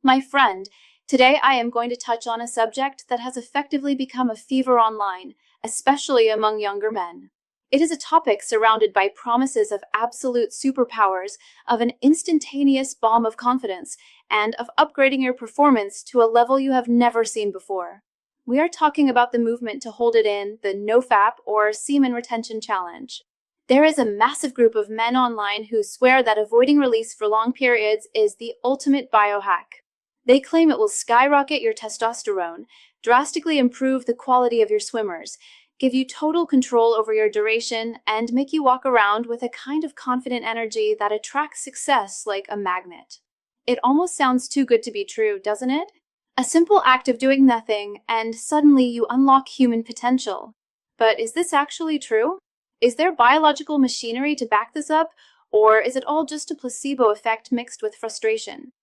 My friend, today I am going to touch on a subject that has effectively become a fever online, especially among younger men. It is a topic surrounded by promises of absolute superpowers, of an instantaneous bomb of confidence, and of upgrading your performance to a level you have never seen before. We are talking about the movement to hold it in, the NoFap or Semen Retention Challenge. There is a massive group of men online who swear that avoiding release for long periods is the ultimate biohack. They claim it will skyrocket your testosterone, drastically improve the quality of your swimmers, give you total control over your duration, and make you walk around with a kind of confident energy that attracts success like a magnet. It almost sounds too good to be true, doesn't it? A simple act of doing nothing, and suddenly you unlock human potential. But is this actually true? Is there biological machinery to back this up, or is it all just a placebo effect mixed with frustration?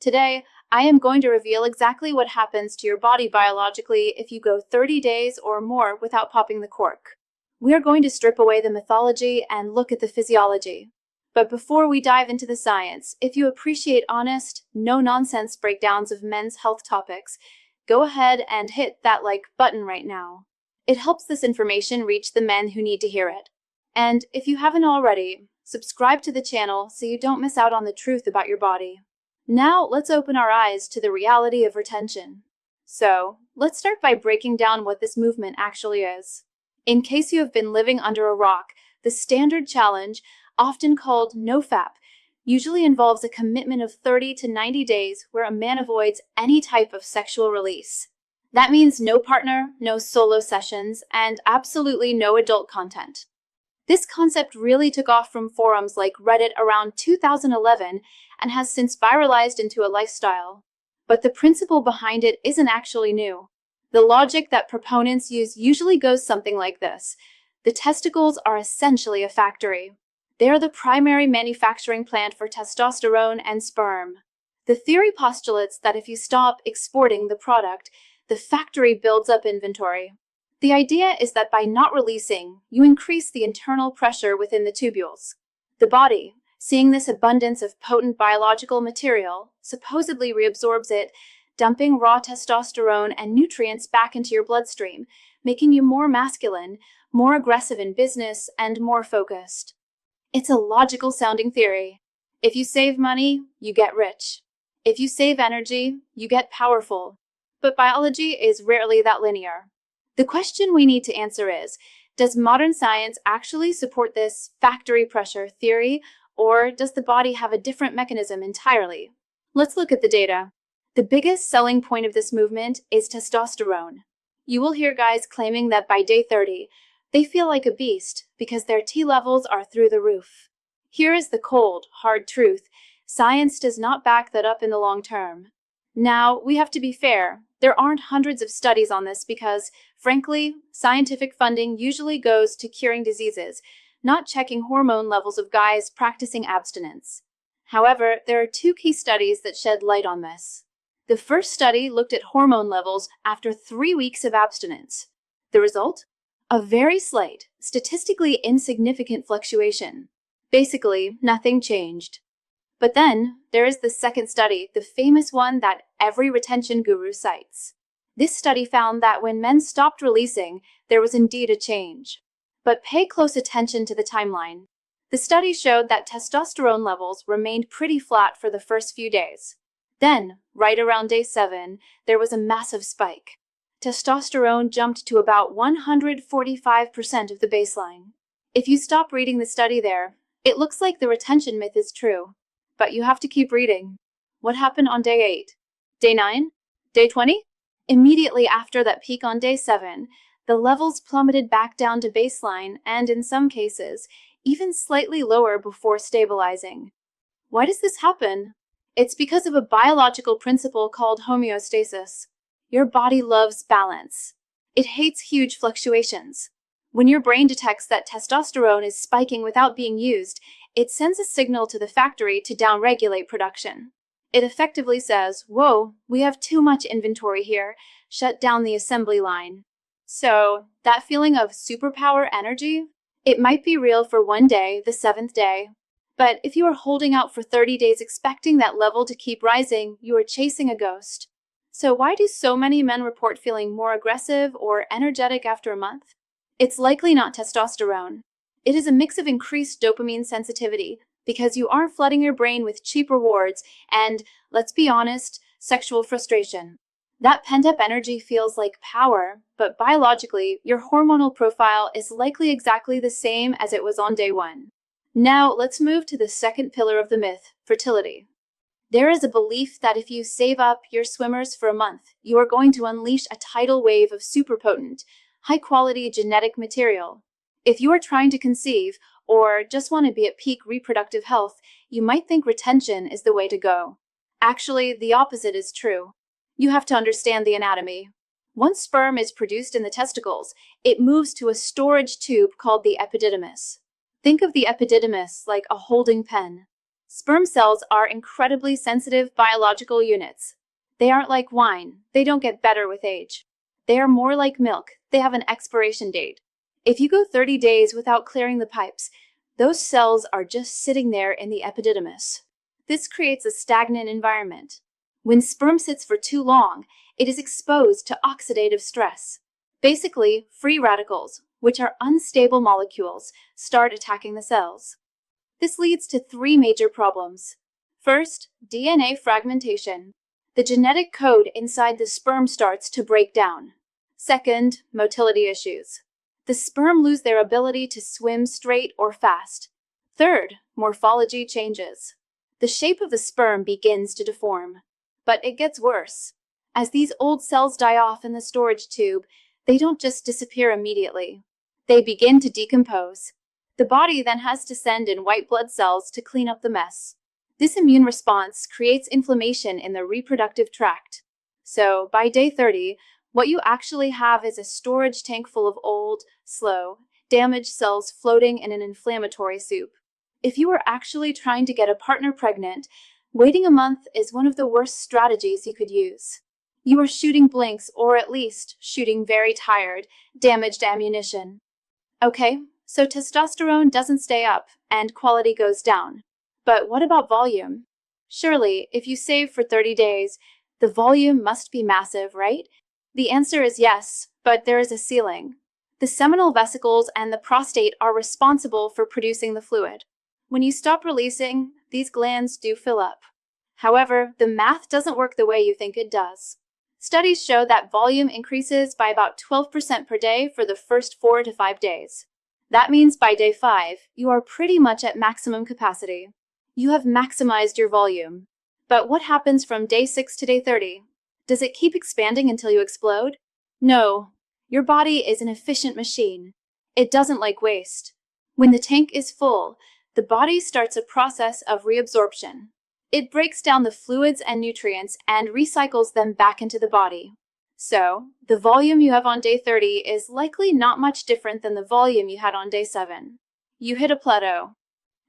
Today, I am going to reveal exactly what happens to your body biologically if you go 30 days or more without popping the cork. We are going to strip away the mythology and look at the physiology. But before we dive into the science, if you appreciate honest, no-nonsense breakdowns of men's health topics, go ahead and hit that like button right now. It helps this information reach the men who need to hear it. And if you haven't already, subscribe to the channel so you don't miss out on the truth about your body. Now, let's open our eyes to the reality of retention. So, let's start by breaking down what this movement actually is. In case you have been living under a rock, the standard challenge, often called NoFap, usually involves a commitment of 30 to 90 days where a man avoids any type of sexual release. That means no partner, no solo sessions, and absolutely no adult content. This concept really took off from forums like Reddit around 2011 and has since viralized into a lifestyle. But the principle behind it isn't actually new. The logic that proponents use usually goes something like this. The testicles are essentially a factory. They are the primary manufacturing plant for testosterone and sperm. The theory postulates that if you stop exporting the product, the factory builds up inventory. The idea is that by not releasing, you increase the internal pressure within the tubules. The body, seeing this abundance of potent biological material, supposedly reabsorbs it, dumping raw testosterone and nutrients back into your bloodstream, making you more masculine, more aggressive in business, and more focused. It's a logical sounding theory. If you save money, you get rich. If you save energy, you get powerful. But biology is rarely that linear. The question we need to answer is, does modern science actually support this factory pressure theory, or does the body have a different mechanism entirely? Let's look at the data. The biggest selling point of this movement is testosterone. You will hear guys claiming that by day 30, they feel like a beast because their T levels are through the roof. Here is the cold, hard truth. Science does not back that up in the long term. Now, we have to be fair. There aren't hundreds of studies on this because, frankly, scientific funding usually goes to curing diseases, not checking hormone levels of guys practicing abstinence. However, there are two key studies that shed light on this. The first study looked at hormone levels after 3 weeks of abstinence. The result? A very slight, statistically insignificant fluctuation. Basically, nothing changed. But then, there is the second study, the famous one that every retention guru cites. This study found that when men stopped releasing, there was indeed a change. But pay close attention to the timeline. The study showed that testosterone levels remained pretty flat for the first few days. Then, right around day 7, there was a massive spike. Testosterone jumped to about 145% of the baseline. If you stop reading the study there, it looks like the retention myth is true. But you have to keep reading. What happened on day 8? Day 9? Day 20? Immediately after that peak on day 7, the levels plummeted back down to baseline and, in some cases, even slightly lower before stabilizing. Why does this happen? It's because of a biological principle called homeostasis. Your body loves balance. It hates huge fluctuations. When your brain detects that testosterone is spiking without being used, it sends a signal to the factory to downregulate production. It effectively says, whoa, we have too much inventory here, shut down the assembly line. So, that feeling of superpower energy? It might be real for one day, the 7th day. But if you are holding out for 30 days expecting that level to keep rising, you are chasing a ghost. So why do so many men report feeling more aggressive or energetic after a month? It's likely not testosterone. It is a mix of increased dopamine sensitivity, because you aren't flooding your brain with cheap rewards and, let's be honest, sexual frustration. That pent-up energy feels like power, but biologically, your hormonal profile is likely exactly the same as it was on day one. Now, let's move to the second pillar of the myth, fertility. There is a belief that if you save up your swimmers for a month, you are going to unleash a tidal wave of super potent, high-quality genetic material. If you are trying to conceive, or just want to be at peak reproductive health, you might think retention is the way to go. Actually, the opposite is true. You have to understand the anatomy. Once sperm is produced in the testicles, it moves to a storage tube called the epididymis. Think of the epididymis like a holding pen. Sperm cells are incredibly sensitive biological units. They aren't like wine. They don't get better with age. They are more like milk. They have an expiration date. If you go 30 days without clearing the pipes, those cells are just sitting there in the epididymis. This creates a stagnant environment. When sperm sits for too long, it is exposed to oxidative stress. Basically, free radicals, which are unstable molecules, start attacking the cells. This leads to three major problems. First, DNA fragmentation. The genetic code inside the sperm starts to break down. Second, motility issues. The sperm lose their ability to swim straight or fast. Third, morphology changes. The shape of the sperm begins to deform. But it gets worse. As these old cells die off in the storage tube, they don't just disappear immediately. They begin to decompose. The body then has to send in white blood cells to clean up the mess. This immune response creates inflammation in the reproductive tract. So, by day 30, what you actually have is a storage tank full of old, slow, damaged cells floating in an inflammatory soup. If you are actually trying to get a partner pregnant, waiting a month is one of the worst strategies you could use. You are shooting blanks, or at least shooting very tired, damaged ammunition. Okay, so testosterone doesn't stay up, and quality goes down. But what about volume? Surely, if you save for 30 days, the volume must be massive, right? The answer is yes, but there is a ceiling. The seminal vesicles and the prostate are responsible for producing the fluid. When you stop releasing, these glands do fill up. However, the math doesn't work the way you think it does. Studies show that volume increases by about 12% per day for the first 4 to 5 days. That means by day 5, you are pretty much at maximum capacity. You have maximized your volume. But what happens from day 6 to day 30? Does it keep expanding until you explode? No. Your body is an efficient machine. It doesn't like waste. When the tank is full, the body starts a process of reabsorption. It breaks down the fluids and nutrients and recycles them back into the body. So, the volume you have on day 30 is likely not much different than the volume you had on day 7. You hit a plateau.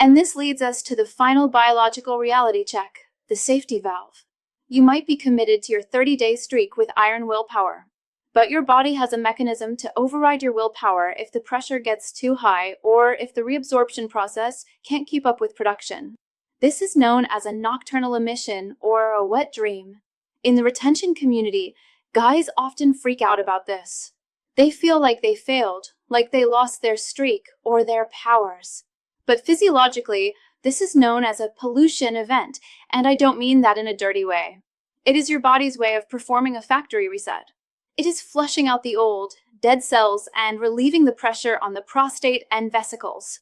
And this leads us to the final biological reality check, the safety valve. You might be committed to your 30-day streak with iron willpower, but your body has a mechanism to override your willpower if the pressure gets too high or if the reabsorption process can't keep up with production. This is known as a nocturnal emission or a wet dream. In the retention community, guys often freak out about this. They feel like they failed, like they lost their streak or their powers. But physiologically, this is known as a pollution event, and I don't mean that in a dirty way. It is your body's way of performing a factory reset. It is flushing out the old, dead cells and relieving the pressure on the prostate and vesicles.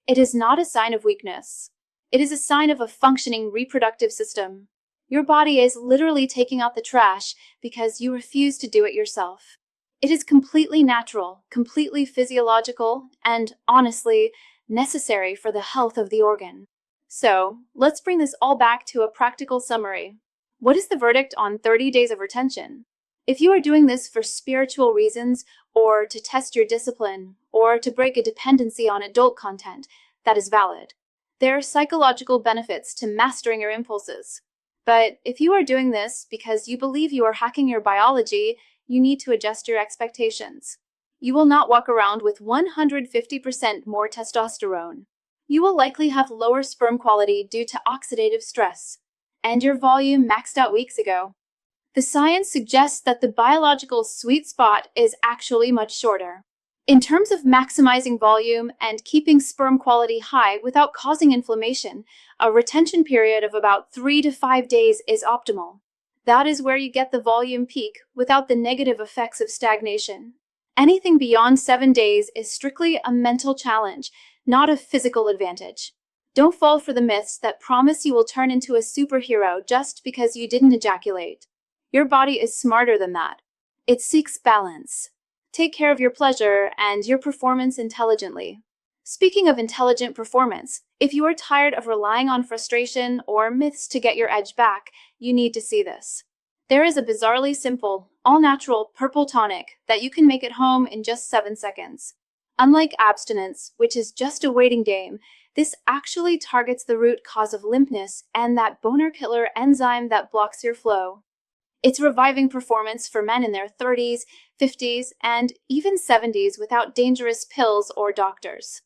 It is not a sign of weakness. It is a sign of a functioning reproductive system. Your body is literally taking out the trash because you refuse to do it yourself. It is completely natural, completely physiological, and honestly, necessary for the health of the organ. So, let's bring this all back to a practical summary. What is the verdict on 30 days of retention? If you are doing this for spiritual reasons, or to test your discipline, or to break a dependency on adult content, that is valid. There are psychological benefits to mastering your impulses. But if you are doing this because you believe you are hacking your biology, you need to adjust your expectations. You will not walk around with 150% more testosterone. you will likely have lower sperm quality due to oxidative stress, and your volume maxed out weeks ago. The science suggests that the biological sweet spot is actually much shorter. In terms of maximizing volume and keeping sperm quality high without causing inflammation, a retention period of about 3 to 5 days is optimal. That is where you get the volume peak without the negative effects of stagnation. Anything beyond 7 days is strictly a mental challenge, not a physical advantage. Don't fall for the myths that promise you will turn into a superhero just because you didn't ejaculate. Your body is smarter than that. It seeks balance. Take care of your pleasure and your performance intelligently. Speaking of intelligent performance, if you are tired of relying on frustration or myths to get your edge back, you need to see this. There is a bizarrely simple, all-natural purple tonic that you can make at home in just 7 seconds. Unlike abstinence, which is just a waiting game, this actually targets the root cause of limpness and that boner killer enzyme that blocks your flow. It's reviving performance for men in their 30s, 50s, and even 70s without dangerous pills or doctors.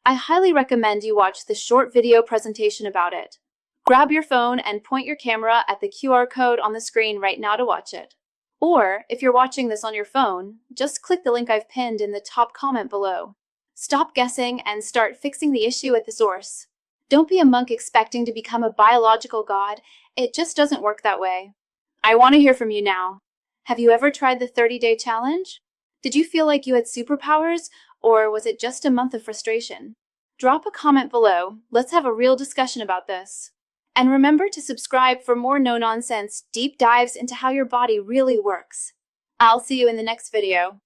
I highly recommend you watch the short video presentation about it. Grab your phone and point your camera at the QR code on the screen right now to watch it. Or, if you're watching this on your phone, just click the link I've pinned in the top comment below. Stop guessing and start fixing the issue at the source. Don't be a monk expecting to become a biological god. It just doesn't work that way. I want to hear from you now. Have you ever tried the 30-day challenge? Did you feel like you had superpowers, or was it just a month of frustration? Drop a comment below. Let's have a real discussion about this. And remember to subscribe for more no-nonsense deep dives into how your body really works. I'll see you in the next video.